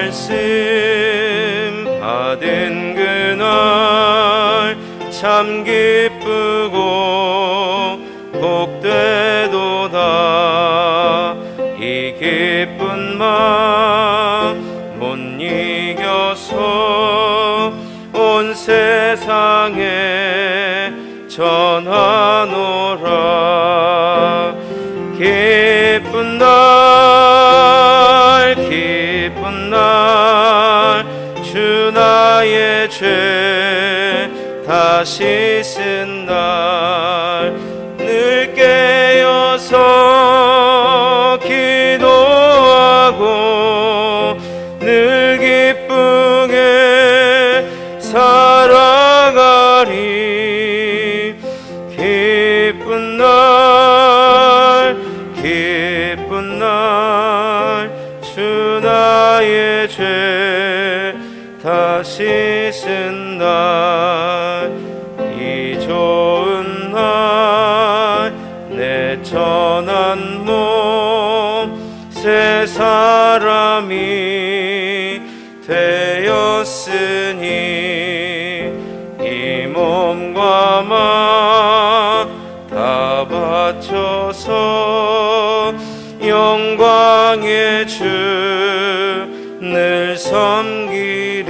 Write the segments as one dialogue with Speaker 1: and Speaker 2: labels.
Speaker 1: 말씀 받은 그날 참 기쁘고 복되도다. 이 기쁜 마음 못 이겨서 온 세상에 전하노라. 기쁜 날 기쁜 날 주 나의 죄 다시 쓴 날 늘 깨어서 기도하고 늘 기쁘게 살아가리. 기쁜 날 기쁜 날 주 나의 죄 다시 쓴 날 이 좋은 날 내 천한 몸 새 사람이 되었으니 이 몸과 마음 다 바쳐서 영광의 주 늘 섬기리.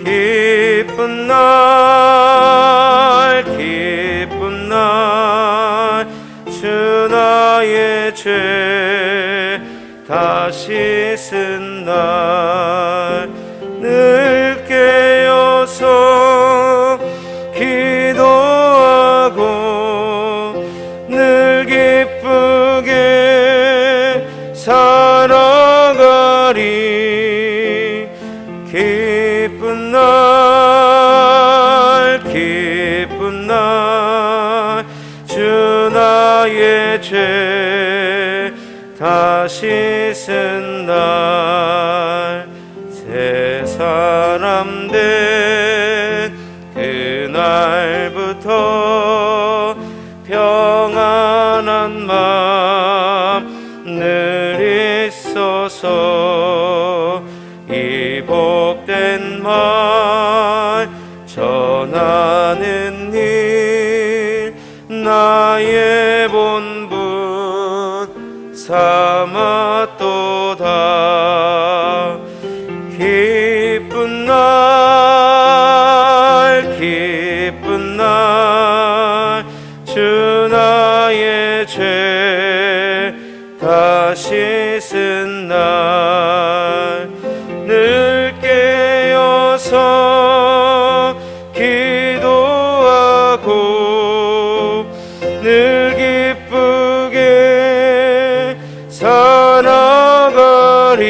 Speaker 1: 기쁜 날 기쁜 날 주 나의 죄 다시 쓴 날 늘 깨어서 기도하고 늘 기쁘게 살아가리. 기쁜 날 기쁜 날 주 나의 죄 다시 쓴 날 새 사람 된 그날부터 평안한 마음 늘 있어서 이 복된 말 전하는 일 나의 본분 삼았도다. 기쁜 날 기쁜 날 주 나의 죄 다시 쓴 날 늘 깨어서 기도하고 늘 기쁘게 살아가리.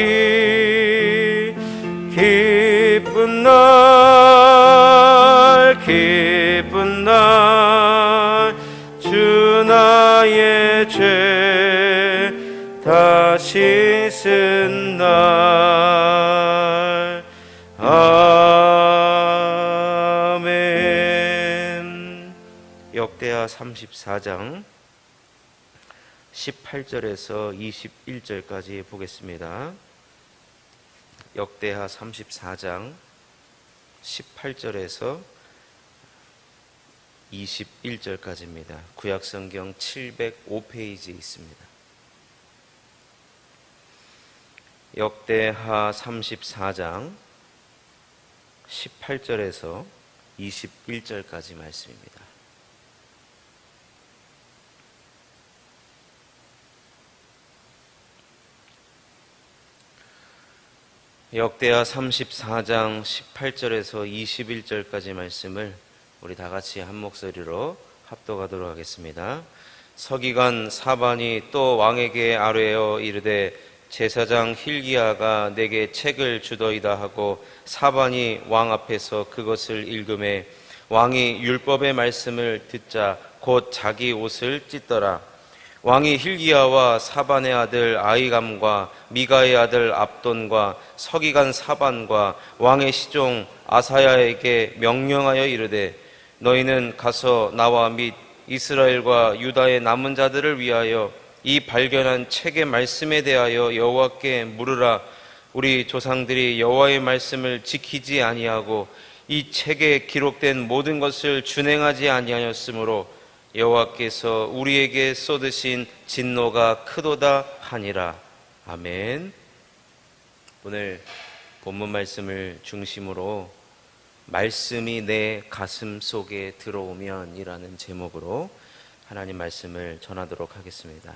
Speaker 1: 기쁜 날 기쁜 날 주 나의 죄 다시 쓴 날. 아멘. 역대하 34장 18절에서 21절까지 보겠습니다. 역대하 34장 18절에서 21절까지입니다. 구약성경 705페이지에 있습니다. 역대하 34장 18절에서 21절까지 말씀입니다. 역대하 34장 18절에서 21절까지 말씀을 우리 다 같이 한 목소리로 합독하도록 하겠습니다. 서기관 사반이 또 왕에게 아뢰어 이르되 제사장 힐기야가 내게 책을 주더이다 하고 사반이 왕 앞에서 그것을 읽음에 왕이 율법의 말씀을 듣자 곧 자기 옷을 찢더라. 왕이 힐기야와 사반의 아들 아히감과 미가의 아들 압돈과 서기관 사반과 왕의 시종 아사야에게 명령하여 이르되 너희는 가서 나와 및 이스라엘과 유다의 남은 자들을 위하여 이 발견한 책의 말씀에 대하여 여호와께 물으라. 우리 조상들이 여호와의 말씀을 지키지 아니하고 이 책에 기록된 모든 것을 준행하지 아니하였으므로 여호와께서 우리에게 쏟으신 진노가 크도다 하니라. 아멘. 오늘 본문 말씀을 중심으로 말씀이 내 가슴 속에 들어오면 이라는 제목으로 하나님 말씀을 전하도록 하겠습니다.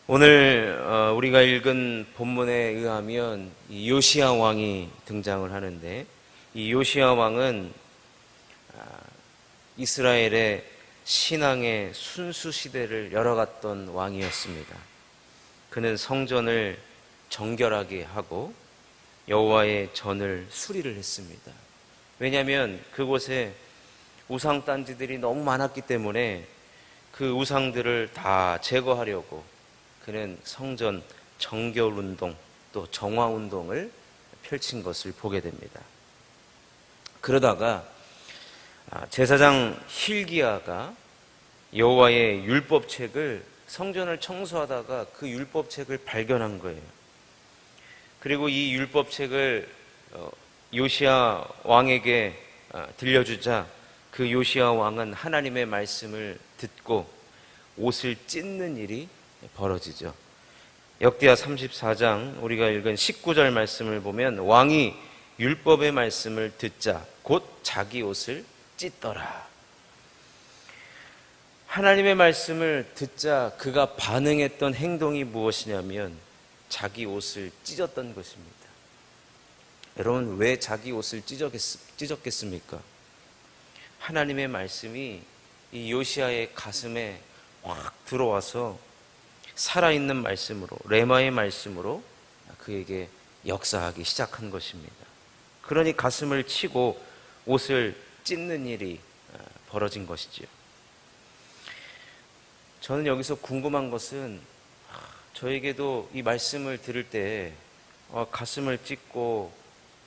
Speaker 1: 오늘 우리가 읽은 본문에 의하면 이 요시야 왕이 등장을 하는데, 이 요시야 왕은 이스라엘의 신앙의 순수 시대를 열어갔던 왕이었습니다. 그는 성전을 정결하게 하고 여호와의 전을 수리를 했습니다. 왜냐하면 그곳에 우상 딴지들이 너무 많았기 때문에 그 우상들을 다 제거하려고 그는 성전 정결운동 또 정화운동을 펼친 것을 보게 됩니다. 그러다가 제사장 hil기야가 여호와의 율법책을 성전을 청소하다가 그 율법책을 발견한 거예요. 그리고 이 율법책을 요시야 왕에게 들려주자 그 요시야 왕은 하나님의 말씀을 듣고 옷을 찢는 일이 벌어지죠. 역대하 34장 우리가 읽은 19절 말씀을 보면 왕이 율법의 말씀을 듣자 곧 자기 옷을 찢더라. 하나님의 말씀을 듣자 그가 반응했던 행동이 무엇이냐면 자기 옷을 찢었던 것입니다. 여러분, 왜 자기 옷을 찢었겠습니까? 하나님의 말씀이 이 요시야의 가슴에 확 들어와서 살아있는 말씀으로, 레마의 말씀으로 그에게 역사하기 시작한 것입니다. 그러니 가슴을 치고 옷을 찢는 일이 벌어진 것이지요. 저는 여기서 궁금한 것은 저에게도 이 말씀을 들을 때 가슴을 찢고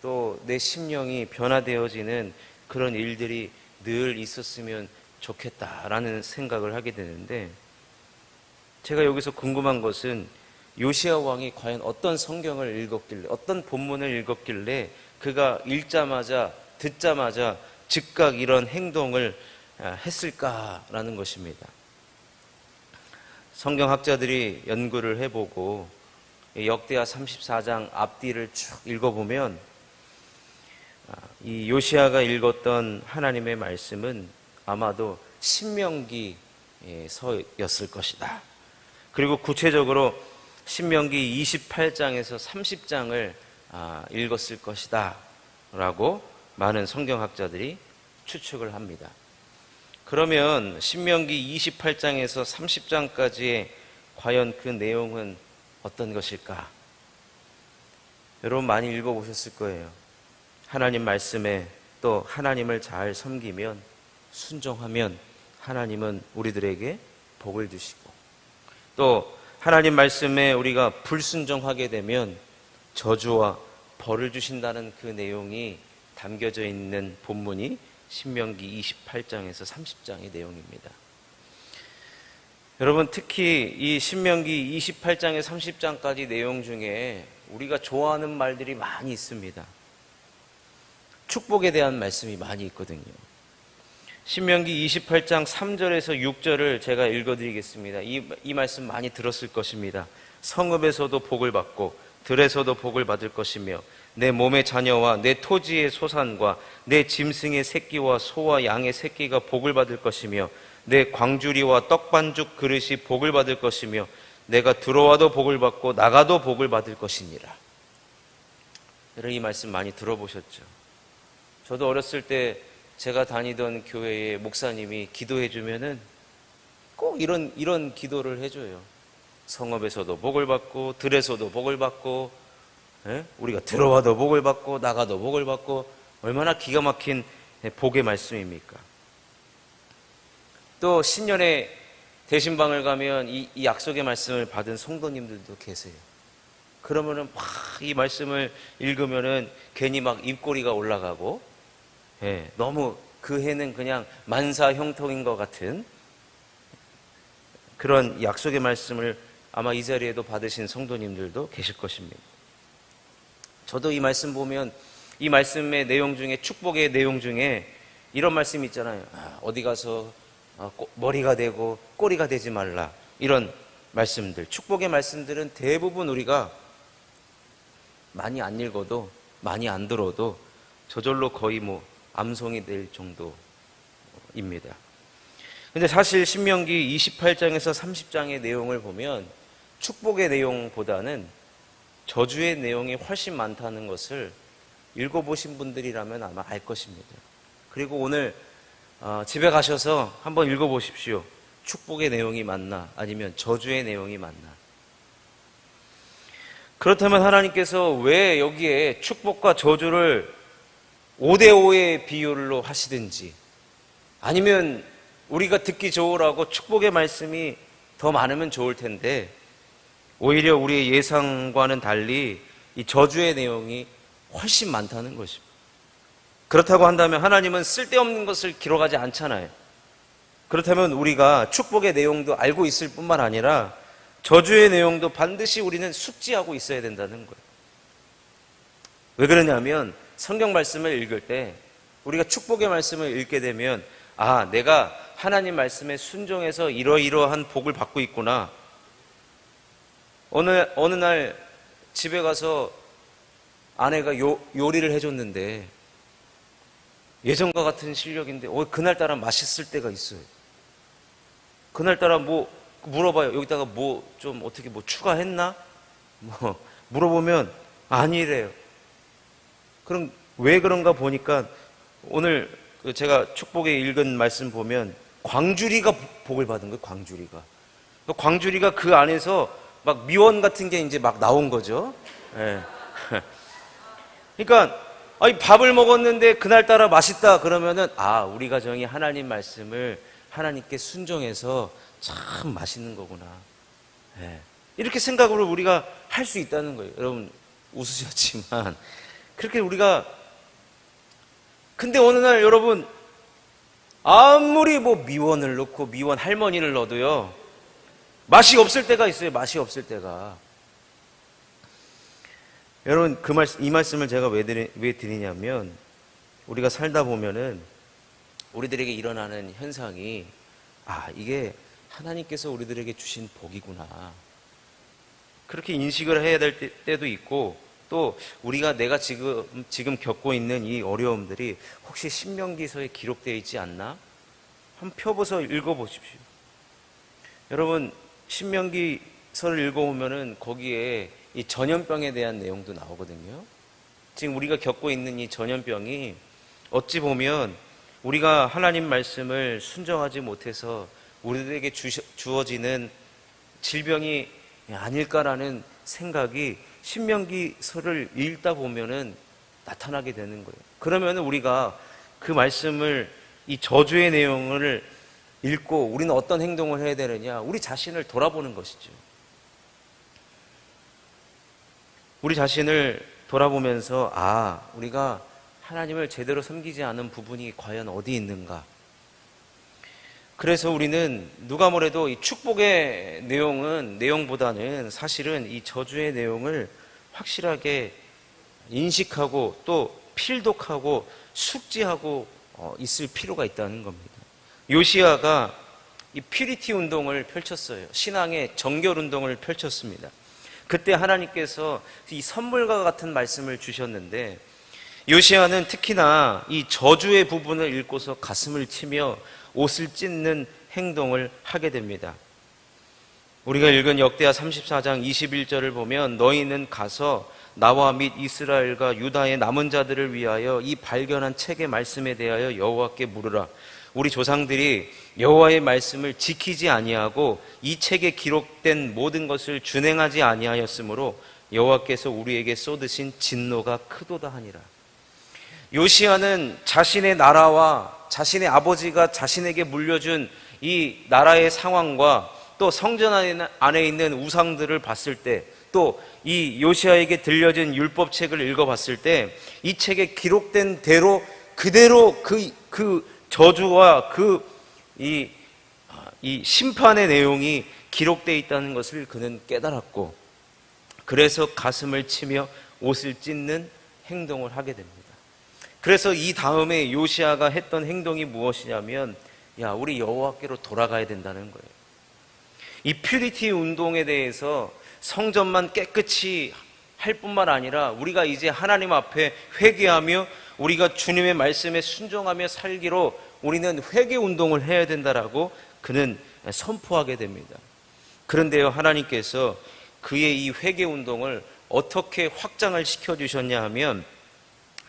Speaker 1: 또 내 심령이 변화되어지는 그런 일들이 늘 있었으면 좋겠다라는 생각을 하게 되는데, 제가 여기서 궁금한 것은 요시야 왕이 과연 어떤 성경을 읽었길래, 어떤 본문을 읽었길래 그가 읽자마자 듣자마자 즉각 이런 행동을 했을까라는 것입니다. 성경학자들이 연구를 해보고 역대하 34장 앞뒤를 쭉 읽어보면 이 요시야가 읽었던 하나님의 말씀은 아마도 신명기서였을 것이다. 그리고 구체적으로 신명기 28장에서 30장을 읽었을 것이다 라고 많은 성경학자들이 추측을 합니다. 그러면 신명기 28장에서 30장까지의 과연 그 내용은 어떤 것일까? 여러분 많이 읽어보셨을 거예요. 하나님 말씀에 또 하나님을 잘 섬기면, 순종하면 하나님은 우리들에게 복을 주시고, 또 하나님 말씀에 우리가 불순종하게 되면 저주와 벌을 주신다는 그 내용이 담겨져 있는 본문이 신명기 28장에서 30장의 내용입니다. 여러분, 특히 이 신명기 28장에 30장까지 내용 중에 우리가 좋아하는 말들이 많이 있습니다. 축복에 대한 말씀이 많이 있거든요. 신명기 28장 3절에서 6절을 제가 읽어드리겠습니다. 이 말씀 많이 들었을 것입니다. 성읍에서도 복을 받고 들에서도 복을 받을 것이며 내 몸의 자녀와 내 토지의 소산과 내 짐승의 새끼와 소와 양의 새끼가 복을 받을 것이며 내 광주리와 떡반죽 그릇이 복을 받을 것이며 내가 들어와도 복을 받고 나가도 복을 받을 것이니라. 여러분, 이 말씀 많이 들어보셨죠? 저도 어렸을 때 제가 다니던 교회의 목사님이 기도해 주면은 꼭 이런 기도를 해줘요. 성읍에서도 복을 받고 들에서도 복을 받고, 우리가 들어와도 복을 받고 나가도 복을 받고, 얼마나 기가 막힌 복의 말씀입니까? 또 신년에 대신방을 가면 이 약속의 말씀을 받은 성도님들도 계세요. 그러면은 막 이 말씀을 읽으면은 괜히 막 입꼬리가 올라가고, 너무 그 해는 그냥 만사 형통인 것 같은 그런 약속의 말씀을 아마 이 자리에도 받으신 성도님들도 계실 것입니다. 저도 이 말씀 보면 이 말씀의 내용 중에, 축복의 내용 중에 이런 말씀이 있잖아요. 어디 가서 머리가 되고 꼬리가 되지 말라. 이런 말씀들, 축복의 말씀들은 대부분 우리가 많이 안 읽어도, 많이 안 들어도 저절로 거의 암송이 될 정도입니다. 근데 사실 신명기 28장에서 30장의 내용을 보면 축복의 내용보다는 저주의 내용이 훨씬 많다는 것을 읽어보신 분들이라면 아마 알 것입니다. 그리고 오늘 집에 가셔서 한번 읽어보십시오. 축복의 내용이 맞나 아니면 저주의 내용이 맞나. 그렇다면 하나님께서 왜 여기에 축복과 저주를 5대5의 비율로 하시든지, 아니면 우리가 듣기 좋으라고 축복의 말씀이 더 많으면 좋을 텐데 오히려 우리의 예상과는 달리 이 저주의 내용이 훨씬 많다는 것입니다. 그렇다고 한다면 하나님은 쓸데없는 것을 기록하지 않잖아요. 그렇다면 우리가 축복의 내용도 알고 있을 뿐만 아니라 저주의 내용도 반드시 우리는 숙지하고 있어야 된다는 거예요. 왜 그러냐면 성경 말씀을 읽을 때 우리가 축복의 말씀을 읽게 되면 내가 하나님 말씀에 순종해서 이러이러한 복을 받고 있구나. 어느 날 집에 가서 아내가 요리를 해줬는데 예전과 같은 실력인데 그날따라 맛있을 때가 있어요. 그날따라 물어봐요. 여기다가 좀 어떻게 추가했나? 물어보면 아니래요. 그럼 왜 그런가 보니까 오늘 제가 축복에 읽은 말씀 보면 광주리가 복을 받은 거예요. 광주리가 그 안에서 막 미원 같은 게 이제 막 나온 거죠. 네. 그러니까 밥을 먹었는데 그날따라 맛있다 그러면은 우리 가정이 하나님 말씀을 하나님께 순종해서 참 맛있는 거구나. 네. 이렇게 생각을 우리가 할 수 있다는 거예요. 여러분 웃으셨지만 그렇게 우리가, 근데 어느 날 여러분 아무리 미원을 넣고 미원 할머니를 넣어도요 맛이 없을 때가 있어요. 맛이 없을 때가. 여러분 이 말씀을 제가 왜 드리냐면 우리가 살다 보면은 우리들에게 일어나는 현상이 이게 하나님께서 우리들에게 주신 복이구나. 그렇게 인식을 해야 될 때도 있고, 또 내가 지금 겪고 있는 이 어려움들이 혹시 신명기서에 기록되어 있지 않나? 한번 펴보서 읽어보십시오. 여러분 신명기서를 읽어보면은 거기에 이 전염병에 대한 내용도 나오거든요. 지금 우리가 겪고 있는 이 전염병이 어찌 보면 우리가 하나님 말씀을 순종하지 못해서 우리들에게 주어지는 질병이 아닐까라는 생각이 신명기서를 읽다 보면은 나타나게 되는 거예요. 그러면은 우리가 그 말씀을, 이 저주의 내용을 읽고 우리는 어떤 행동을 해야 되느냐? 우리 자신을 돌아보는 것이죠. 우리 자신을 돌아보면서 우리가 하나님을 제대로 섬기지 않은 부분이 과연 어디 있는가? 그래서 우리는 누가 뭐래도 이 축복의 내용보다는 사실은 이 저주의 내용을 확실하게 인식하고 또 필독하고 숙지하고 있을 필요가 있다는 겁니다. 요시야가 이 퓨리티 운동을 펼쳤어요. 신앙의 정결 운동을 펼쳤습니다. 그때 하나님께서 이 선물과 같은 말씀을 주셨는데 요시야는 특히나 이 저주의 부분을 읽고서 가슴을 치며 옷을 찢는 행동을 하게 됩니다. 우리가 읽은 역대하 34장 21절을 보면 너희는 가서 나와 및 이스라엘과 유다의 남은 자들을 위하여 이 발견한 책의 말씀에 대하여 여호와께 물으라. 우리 조상들이 여호와의 말씀을 지키지 아니하고 이 책에 기록된 모든 것을 준행하지 아니하였으므로 여호와께서 우리에게 쏟으신 진노가 크도다 하니라. 요시야는 자신의 나라와 자신의 아버지가 자신에게 물려준 이 나라의 상황과 또 성전 안에 있는 우상들을 봤을 때, 또 이 요시야에게 들려진 율법책을 읽어봤을 때 이 책에 기록된 대로 그대로 그 저주와 이 심판의 내용이 기록되어 있다는 것을 그는 깨달았고, 그래서 가슴을 치며 옷을 찢는 행동을 하게 됩니다. 그래서 이 다음에 요시아가 했던 행동이 무엇이냐면, 야, 우리 여호와께로 돌아가야 된다는 거예요. 이 퓨리티 운동에 대해서 성전만 깨끗이 할 뿐만 아니라 우리가 이제 하나님 앞에 회개하며 우리가 주님의 말씀에 순종하며 살기로 우리는 회개 운동을 해야 된다라고 그는 선포하게 됩니다. 그런데요, 하나님께서 그의 이 회개 운동을 어떻게 확장을 시켜주셨냐 하면,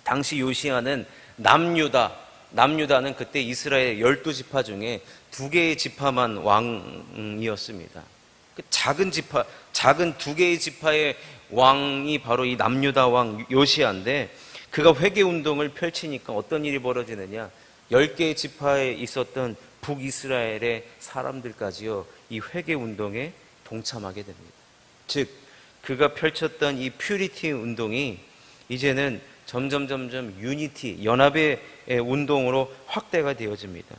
Speaker 1: 당시 요시아는 남유다는 그때 이스라엘 12지파 중에 2개의 지파만 왕이었습니다. 그 작은 2개의 지파의 왕이 바로 이 남유다 왕 요시아인데, 그가 회개 운동을 펼치니까 어떤 일이 벌어지느냐, 10개의 지파에 있었던 북이스라엘의 사람들까지요, 이 회개 운동에 동참하게 됩니다. 즉, 그가 펼쳤던 이 퓨리티 운동이 이제는 점점 유니티, 연합의 운동으로 확대가 되어집니다.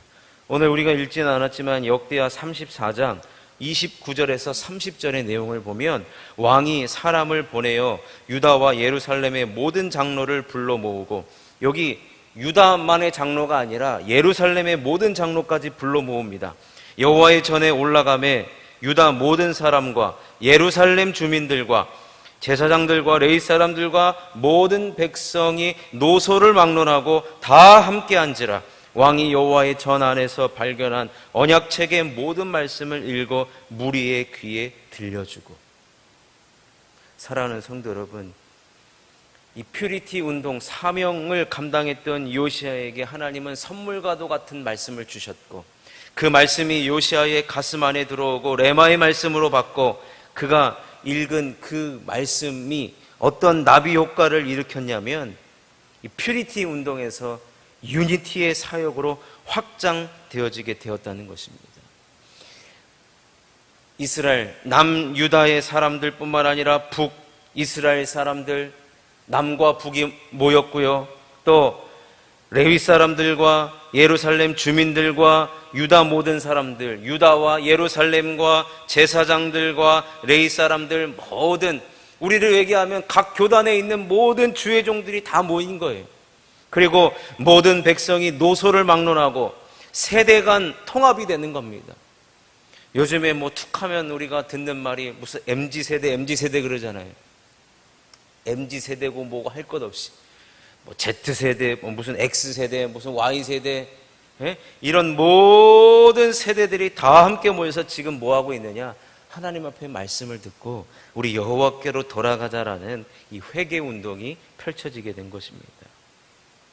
Speaker 1: 오늘 우리가 읽지는 않았지만 역대하 34장 29절에서 30절의 내용을 보면, 왕이 사람을 보내어 유다와 예루살렘의 모든 장로를 불러 모으고, 여기 유다만의 장로가 아니라 예루살렘의 모든 장로까지 불러 모읍니다. 여호와의 전에 올라가매 유다 모든 사람과 예루살렘 주민들과 제사장들과 레위 사람들과 모든 백성이 노소를 막론하고 다 함께 앉으라. 왕이 여호와의 전 안에서 발견한 언약책의 모든 말씀을 읽어 무리의 귀에 들려주고. 사랑하는 성도 여러분, 이 퓨리티 운동 사명을 감당했던 요시아에게 하나님은 선물과도 같은 말씀을 주셨고, 그 말씀이 요시아의 가슴 안에 들어오고 레마의 말씀으로 받고, 그가 읽은 그 말씀이 어떤 나비 효과를 일으켰냐면, 이 퓨리티 운동에서 유니티의 사역으로 확장되어지게 되었다는 것입니다. 이스라엘 남유다의 사람들뿐만 아니라 북이스라엘 사람들, 남과 북이 모였고요. 또 레위 사람들과 예루살렘 주민들과 유다 모든 사람들, 유다와 예루살렘과 제사장들과 레위 사람들, 모든, 우리를 얘기하면 각 교단에 있는 모든 주의 종들이 다 모인 거예요. 그리고 모든 백성이 노소를 막론하고 세대 간 통합이 되는 겁니다. 요즘에 뭐 툭하면 우리가 듣는 말이 무슨 MZ세대 그러잖아요. MZ세대고 뭐고 할 것 없이 뭐 Z세대, 뭐 무슨 X세대, 무슨 Y세대, 이런 모든 세대들이 다 함께 모여서 지금 뭐 하고 있느냐, 하나님 앞에 말씀을 듣고 우리 여호와께로 돌아가자라는 이 회개 운동이 펼쳐지게 된 것입니다.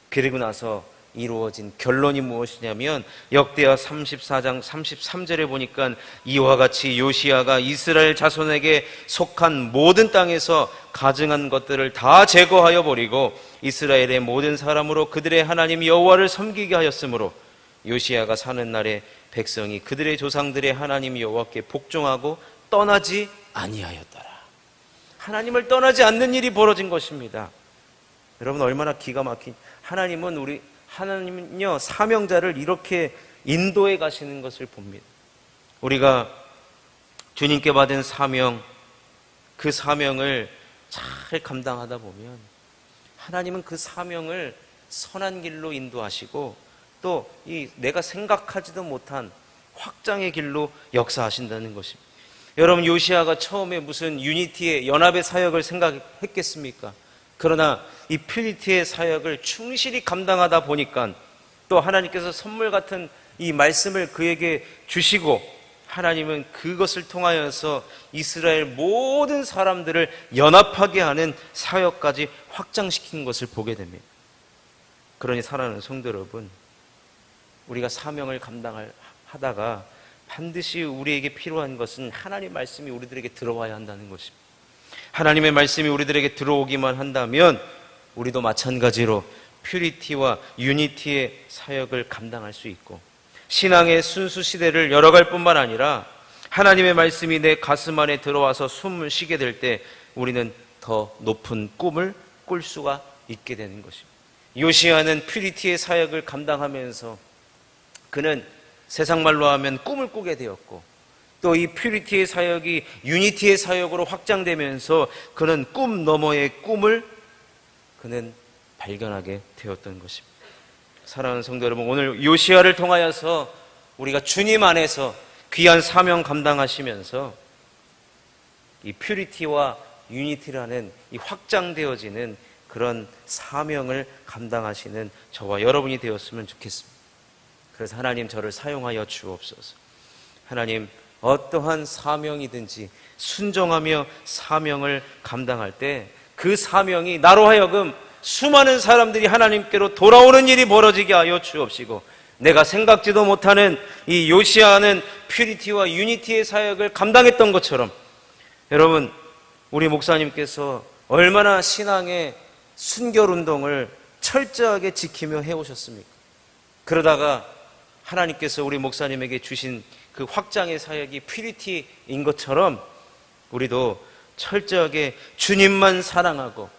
Speaker 1: 그리고 나서 이루어진 결론이 무엇이냐면, 역대하 34장 33절에 보니까 이와 같이 요시아가 이스라엘 자손에게 속한 모든 땅에서 가증한 것들을 다 제거하여 버리고 이스라엘의 모든 사람으로 그들의 하나님 여호와를 섬기게 하였으므로 요시아가 사는 날에 백성이 그들의 조상들의 하나님 여호와께 복종하고 떠나지 아니하였더라. 하나님을 떠나지 않는 일이 벌어진 것입니다. 여러분, 얼마나 기가 막힌, 하나님은요 사명자를 이렇게 인도해 가시는 것을 봅니다. 우리가 주님께 받은 사명, 그 사명을 잘 감당하다 보면 하나님은 그 사명을 선한 길로 인도하시고 또 이 내가 생각하지도 못한 확장의 길로 역사하신다는 것입니다. 여러분, 요시아가 처음에 무슨 유니티의 연합의 사역을 생각했겠습니까? 그러나 이 퓨리티의 사역을 충실히 감당하다 보니까 또 하나님께서 선물 같은 이 말씀을 그에게 주시고, 하나님은 그것을 통하여서 이스라엘 모든 사람들을 연합하게 하는 사역까지 확장시킨 것을 보게 됩니다. 그러니 사랑하는 성도 여러분, 우리가 사명을 감당하다가 반드시 우리에게 필요한 것은 하나님의 말씀이 우리들에게 들어와야 한다는 것입니다. 하나님의 말씀이 우리들에게 들어오기만 한다면 우리도 마찬가지로 퓨리티와 유니티의 사역을 감당할 수 있고, 신앙의 순수 시대를 열어갈 뿐만 아니라 하나님의 말씀이 내 가슴 안에 들어와서 숨을 쉬게 될 때 우리는 더 높은 꿈을 꿀 수가 있게 되는 것입니다. 요시아는 퓨리티의 사역을 감당하면서 그는 세상 말로 하면 꿈을 꾸게 되었고, 또 이 퓨리티의 사역이 유니티의 사역으로 확장되면서 그는 꿈 너머의 꿈을 그는 발견하게 되었던 것입니다. 사랑하는 성도 여러분, 오늘 요시야를 통하여서 우리가 주님 안에서 귀한 사명 감당하시면서 이 퓨리티와 유니티라는 이 확장되어지는 그런 사명을 감당하시는 저와 여러분이 되었으면 좋겠습니다. 그래서 하나님, 저를 사용하여 주옵소서. 하나님, 어떠한 사명이든지 순종하며 사명을 감당할 때 그 사명이 나로 하여금 수많은 사람들이 하나님께로 돌아오는 일이 벌어지게 하여 주옵시고, 내가 생각지도 못하는 이 요시야는 퓨리티와 유니티의 사역을 감당했던 것처럼, 여러분, 우리 목사님께서 얼마나 신앙의 순결운동을 철저하게 지키며 해오셨습니까? 그러다가 하나님께서 우리 목사님에게 주신 그 확장의 사역이 퓨리티인 것처럼 우리도 철저하게 주님만 사랑하고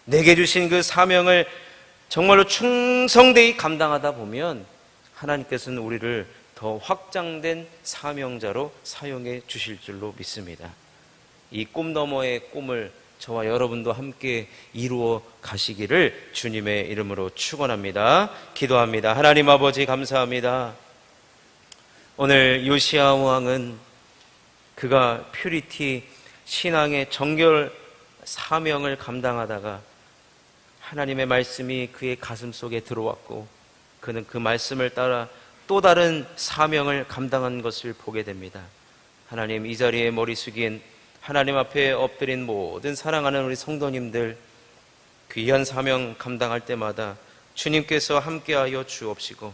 Speaker 1: 내게 주신 그 사명을 정말로 충성되이 감당하다 보면 하나님께서는 우리를 더 확장된 사명자로 사용해 주실 줄로 믿습니다. 이 꿈 너머의 꿈을 저와 여러분도 함께 이루어 가시기를 주님의 이름으로 축원합니다. 기도합니다. 하나님 아버지, 감사합니다. 오늘 요시야 왕은 그가 퓨리티 신앙의 정결 사명을 감당하다가 하나님의 말씀이 그의 가슴 속에 들어왔고 그는 그 말씀을 따라 또 다른 사명을 감당한 것을 보게 됩니다. 하나님, 이 자리에 머리 숙인 하나님 앞에 엎드린 모든 사랑하는 우리 성도님들, 귀한 사명 감당할 때마다 주님께서 함께하여 주옵시고,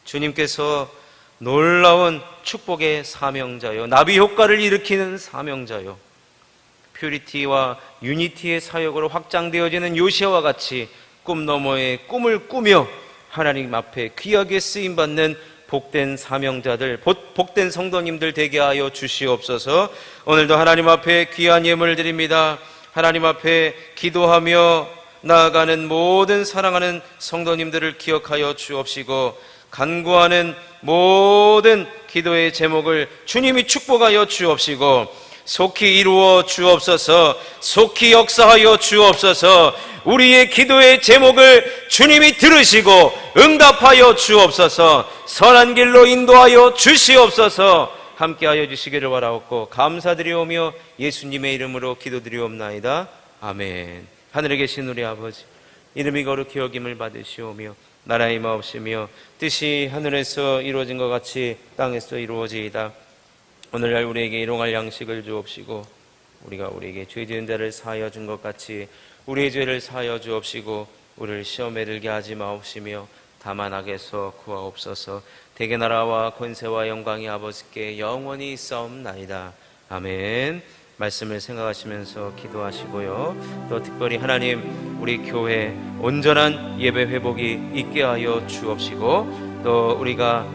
Speaker 1: 주님께서 놀라운 축복의 사명자요, 나비 효과를 일으키는 사명자요, 퓨리티와 유니티의 사역으로 확장되어지는 요시야와 같이 꿈 너머의 꿈을 꾸며 하나님 앞에 귀하게 쓰임받는 복된 사명자들, 복된 성도님들 되게 하여 주시옵소서. 오늘도 하나님 앞에 귀한 예물을 드립니다. 하나님 앞에 기도하며 나아가는 모든 사랑하는 성도님들을 기억하여 주옵시고, 간구하는 모든 기도의 제목을 주님이 축복하여 주옵시고, 속히 이루어 주옵소서. 속히 역사하여 주옵소서. 우리의 기도의 제목을 주님이 들으시고 응답하여 주옵소서. 선한 길로 인도하여 주시옵소서. 함께하여 주시기를 바라옵고 감사드리오며 예수님의 이름으로 기도드리옵나이다. 아멘. 하늘에 계신 우리 아버지, 이름이 거룩히 여김을 받으시오며 나라의 마옵시며 뜻이 하늘에서 이루어진 것 같이 땅에서 이루어지이다. 오늘날 우리에게 일용할 양식을 주옵시고, 우리가 우리에게 죄 지은 자를 사하여 준 것 같이 우리의 죄를 사하여 주옵시고, 우리를 시험에 들게 하지 마옵시며 다만 악에서 구하옵소서. 대개 나라와 권세와 영광이 아버지께 영원히 있사옵나이다. 아멘. 말씀을 생각하시면서 기도하시고요. 또 특별히 하나님, 우리 교회 온전한 예배 회복이 있게 하여 주옵시고, 또 우리가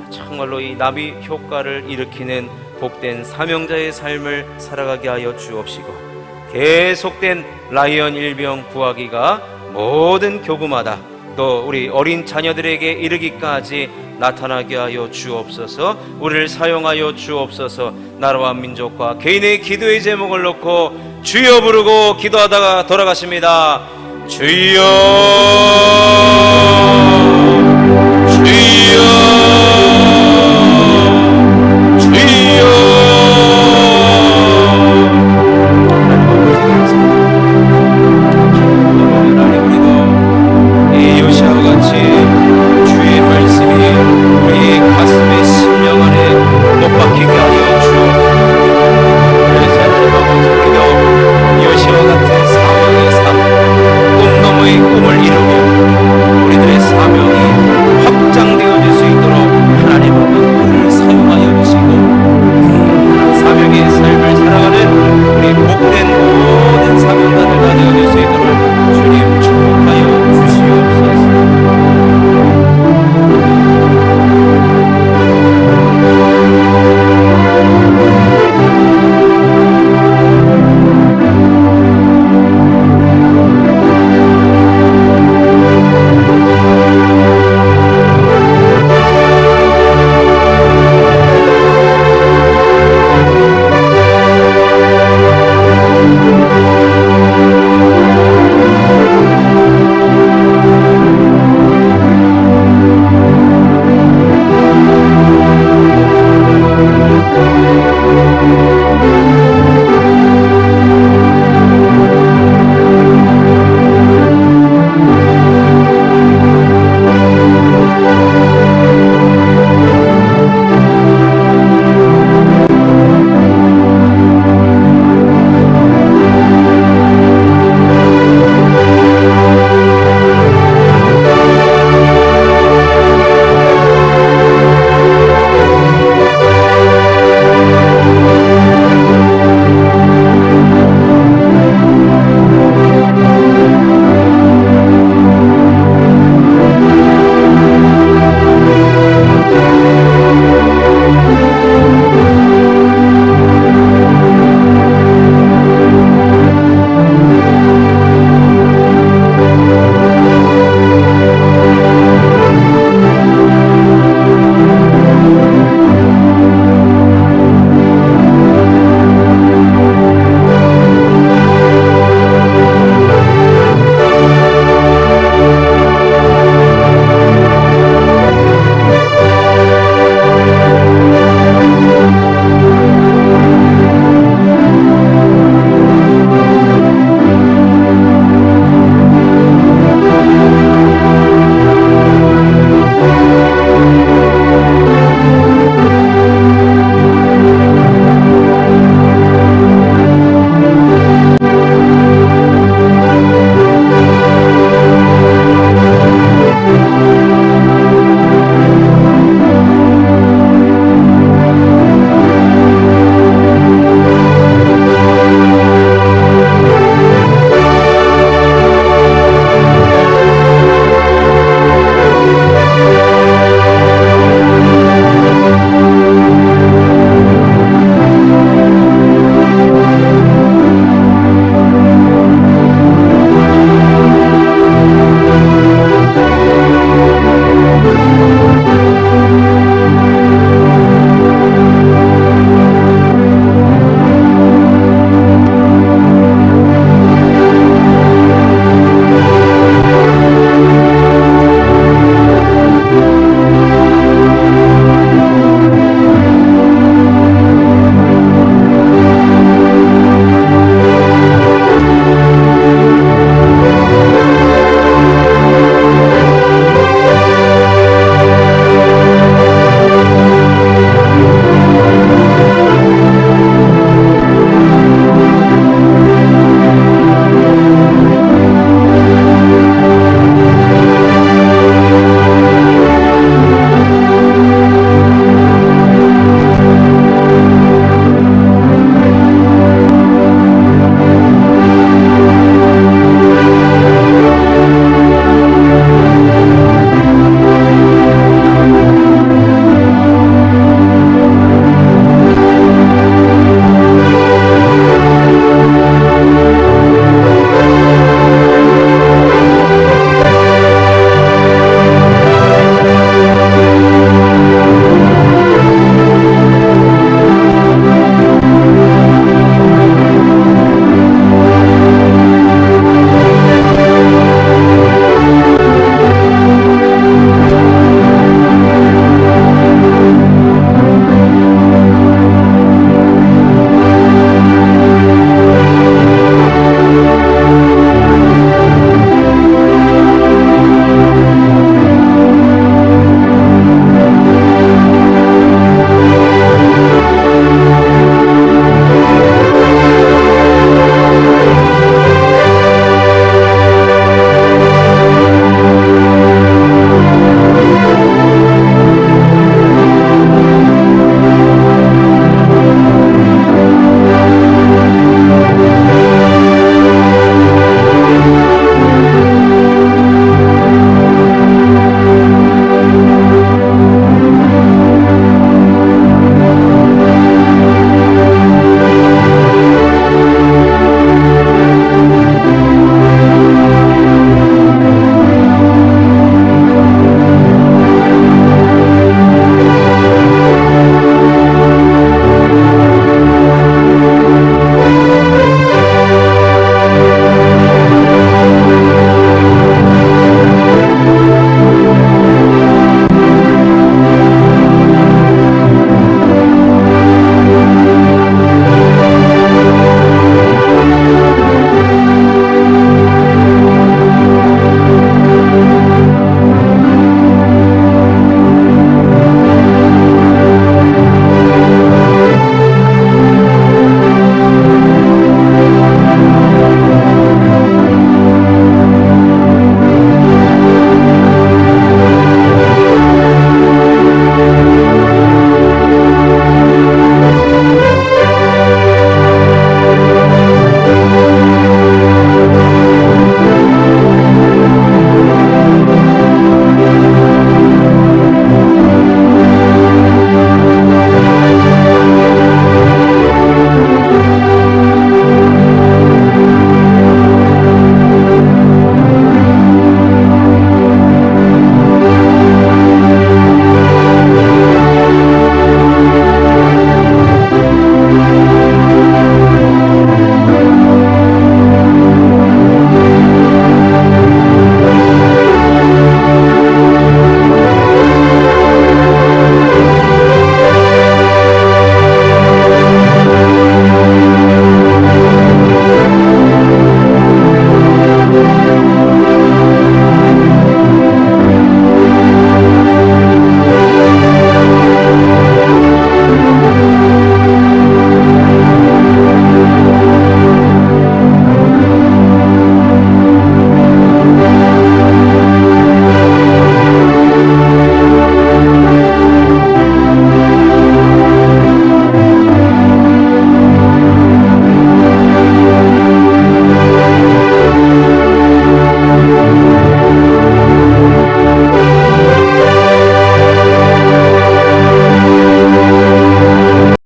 Speaker 1: 정말로 이 나비 효과를 일으키는 복된 사명자의 삶을 살아가게 하여 주옵시고, 계속된 라이언 일병 구하기가 모든 교구마다 또 우리 어린 자녀들에게 이르기까지 나타나게 하여 주옵소서. 우리를 사용하여 주옵소서. 나라와 민족과 개인의 기도의 제목을 놓고 주여 부르고 기도하다가 돌아가십니다. 주여.